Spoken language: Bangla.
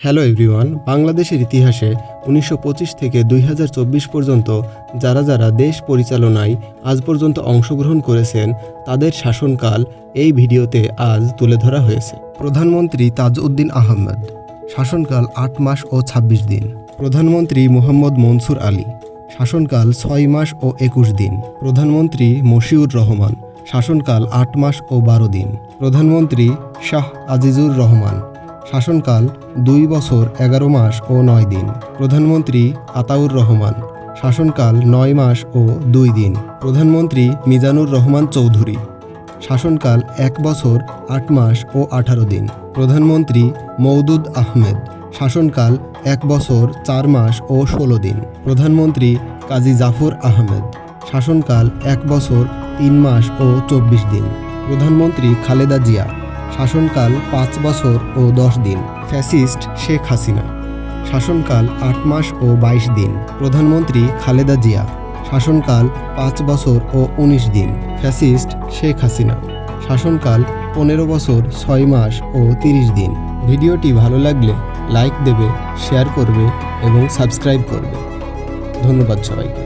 হ্যালো এভরিওয়ান, বাংলাদেশের ইতিহাসে ১৯২৫ থেকে ২০২৪ পর্যন্ত যারা যারা দেশ পরিচালনায় আজ পর্যন্ত অংশগ্রহণ করেছেন তাদের শাসনকাল এই ভিডিওতে আজ তুলে ধরা হয়েছে। প্রধানমন্ত্রী তাজউদ্দিন আহমেদ, শাসনকাল ৮ মাস ও ২৬ দিন। প্রধানমন্ত্রী মোহাম্মদ মনসুর আলী, শাসনকাল ৬ মাস ও ২১ দিন। প্রধানমন্ত্রী মশিউর রহমান, শাসনকাল ৮ মাস ও ১২ দিন। প্রধানমন্ত্রী শাহ আজিজুর রহমান, শাসনকাল ২ বছর ১১ মাস ও ৯ দিন। প্রধানমন্ত্রী আতাউর রহমান, শাসনকাল ৯ মাস ও ২ দিন। প্রধানমন্ত্রী মিজানুর রহমান চৌধুরী, শাসনকাল ১ বছর ৮ মাস ও ১৮ দিন। প্রধানমন্ত্রী মওদুদ আহমেদ, শাসনকাল ১ বছর ৪ মাস ও ১৬ দিন। প্রধানমন্ত্রী কাজী জাফর আহমেদ, শাসনকাল ১ বছর ৩ মাস ও ২৪ দিন। প্রধানমন্ত্রী খালেদা জিয়া, শাসনকাল ৫ বছর ও ১০ দিন। ফ্যাসিস্ট শেখ হাসিনা, শাসনকাল ৮ মাস ও ২২ দিন। প্রধানমন্ত্রী খালেদা জিয়া, শাসনকাল ৫ বছর ও ১৯ দিন। ফ্যাসিস্ট শেখ হাসিনা, শাসনকাল ১৫ বছর ৬ মাস ও ৩০ দিন। ভিডিওটি ভালো লাগলে লাইক দেবে, শেয়ার করবে এবং সাবস্ক্রাইব করবে। ধন্যবাদ সবাইকে।